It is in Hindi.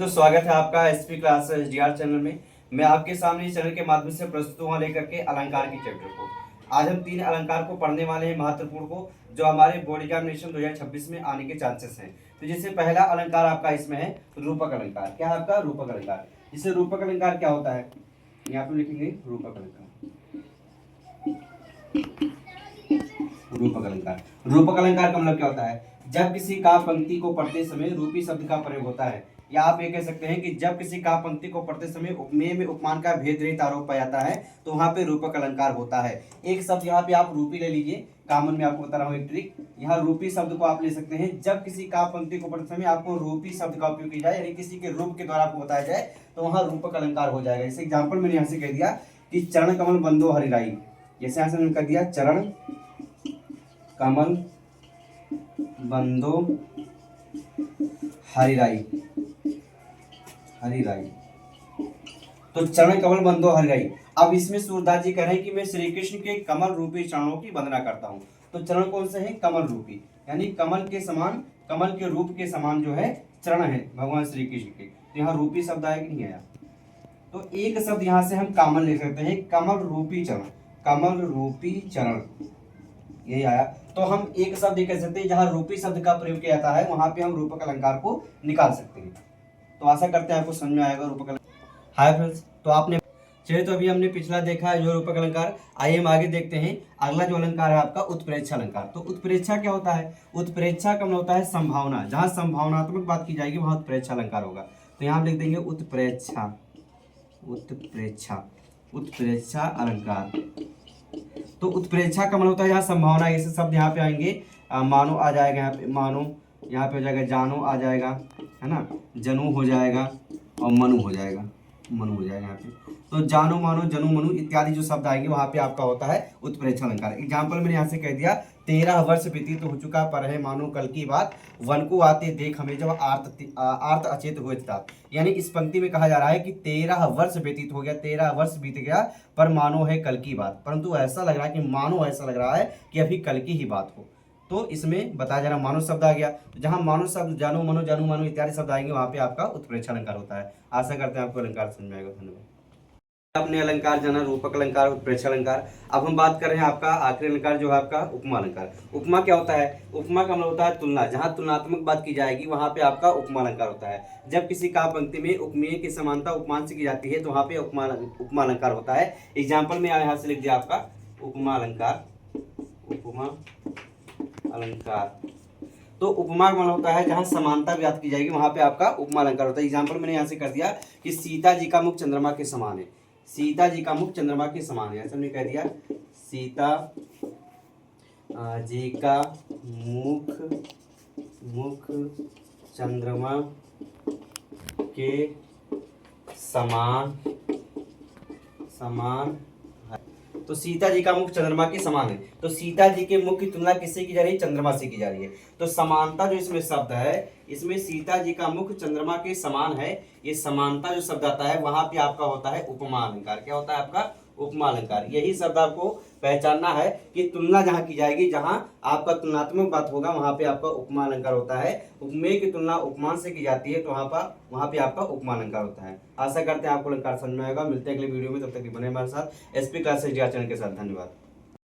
तो स्वागत है आपका एसपी क्लास एसडीआर चैनल में। मैं आपके सामने इस चैनल के माध्यम से प्रस्तुत हुआ लेकर के अलंकार की चैप्टर को। आज हम 3 अलंकार को पढ़ने वाले हैं महत्वपूर्ण को, जो हमारे बोर्ड एग्जामिनेशन 2026 में आने के चांसेस हैं। तो जैसे पहला अलंकार आपका इसमें है रूपक अलंकार। क्या है आपका? रूपक अलंकार। जिससे रूपक अलंकार क्या होता है, यहाँ पे लिखेंगे रूपक अलंकार। रूपक अलंकार, रूपक अलंकार का मतलब क्या होता है? जब किसी का पंक्ति को पढ़ते समय रूपी शब्द का प्रयोग होता है, या आप ये कह सकते हैं कि जब किसी का पंक्ति को पढ़ते समय उपमेय में उपमान का भेद रहित आरोप पाया जाता है तो वहां पे रूपक अलंकार होता है। एक शब्द यहाँ पे आप रूपी ले लीजिए, कॉमन में आपको बता रहा हूँ एक ट्रिक। यहाँ रूपी शब्द को आप ले सकते हैं जब किसी का पंक्ति को पढ़ते समय आपको रूपी शब्द का उपयोग किया जाए, यानी किसी के रूप के द्वारा आपको बताया जाए तो वहां रूपक अलंकार हो जाएगा। जैसे एग्जाम्पल मैंने यहाँ से कह दिया कि चरण कमल बंदो हरिराई, जैसे यहाँ से मैंने कर दिया चरण कमल बंदो हरिराई, हरिराई। तो चरण कमल बंदो हरिराई। अब इसमें सूरदास जी कह रहे हैं कि मैं श्री कृष्ण के कमल रूपी चरणों की वंदना करता हूं। तो चरण कौन से हैं? कमल रूपी, यानी कमल के समान, कमल के रूप के समान जो है चरण है भगवान श्री कृष्ण के। तो यहाँ रूपी शब्द आया कि नहीं आया? तो एक शब्द यहाँ से हम कॉमन ले सकते हैं, कमल रूपी चरण, कमल रूपी चरण, यही आया। तो हम एक शब्द ये कह सकते हैं जहां रूपी शब्द का प्रयोग किया जाता है वहां पे हम रूपक अलंकार को निकाल सकते हैं। तो आशा करते हैं आपको समझ में आएगा रूपक अलंकार। हाय फ्रेंड्स, तो आपने चलिए, तो अभी हमने पिछला देखा है जो रूपक अलंकार। आइए हम आगे देखते हैं। अगला जो अलंकार है आपका उत्प्रेक्षा अलंकार। तो उत्प्रेक्षा क्या होता है? उत्प्रेक्षा का मतलब होता है संभावना। जहां संभावनात्मक बात की जाएगी वहां उत्प्रेक्षा अलंकार होगा। तो यहाँ लिख देंगे उत्प्रेक्षा, उत्प्रेक्षा, उत्प्रेक्षा अलंकार। तो उत्प्रेक्षा का मतलब होता है यहाँ संभावना। ऐसे शब्द यहाँ पे आएंगे, मानो आ जाएगा, यहाँ पे मानो, यहाँ पे हो जाएगा जानो आ जाएगा, है ना, जनू हो जाएगा और मनु हो जाएगा, मनु हो जाएगा यहाँ पे। तो जानो मानो जनू मनु इत्यादि जो शब्द आएंगे वहां पे आपका होता है उत्प्रेक्षा अलंकार। एग्जाम्पल मैंने यहाँ से कह दिया 13 वर्ष व्यतीत हो चुका पर है मानो कल की बात, वन को आते देख हमें जब आर्त अचेत हुए था। यानी इस पंक्ति में कहा जा रहा है कि 13 वर्ष व्यतीत हो गया, 13 वर्ष बीत गया पर मानो है कल की बात, परंतु ऐसा लग रहा है कि मानो ऐसा लग रहा है कि अभी कल की ही बात हो। तो इसमें बताया जा रहा मानो शब्द आ गया। तो जहां मानो शब्द जानो मनो जानू मानो इत्यादि शब्द आएंगे वहां पे आपका उत्प्रेक्षा अलंकार होता है। आशा करते हैं आपको अलंकार समझ में आएगा। धन्यवाद। आपने अलंकार जाना, रूपक अलंकार, उत्प्रेक्षा अलंकार। अब हम बात कर रहे हैं आपका आखिरी अलंकार जो है आपका उपमा अलंकार। उपमा क्या होता है? उपमा का मतलब होता है तुलना। जहां तुलनात्मक बात की जाएगी वहां पे आपका उपमा अलंकार होता है। जब किसी का पंक्ति में उपमेय की समानता उपमान से की जाती है तो वहां पे उपमा अलंकार होता है। एग्जाम्पल में यहाँ से लिख दिया आपका उपमा अलंकार, उपमा अलंकार। तो उपमा का मतलब होता है जहां समानता व्यक्त की जाएगी वहां पे आपका उपमा अलंकार होता है। एग्जाम्पल मैंने यहाँ से कर दिया कि सीता जी का मुख चंद्रमा के समान है, सीता जी का मुख चंद्रमा के समान है, ऐसा हमने कह दिया सीता जी का मुख चंद्रमा के समान है। तो सीता जी का मुख चंद्रमा के समान है। तो सीता जी के मुख की तुलना किससे की जा रही है? चंद्रमा से की जा रही है। तो समानता जो इसमें शब्द है, इसमें सीता जी का मुख चंद्रमा के समान है, ये समानता जो शब्द आता है वहां पे आपका होता है उपमा अलंकार। क्या होता है आपका? उपमा अलंकार। यही शब्द आपको पहचानना है कि तुलना जहां की जाएगी, जहां आपका तुलनात्मक बात होगा वहां पे आपका उपमा अलंकार होता है। उपमेय की तुलना उपमान से की जाती है तो वहां पे आपका उपमा अलंकार होता है। आशा करते हैं आपको अलंकार समझ में आएगा। मिलते हैं अगले वीडियो में, तब तक बने हमारे साथ एसपी क्लासेस चैनल के साथ। धन्यवाद।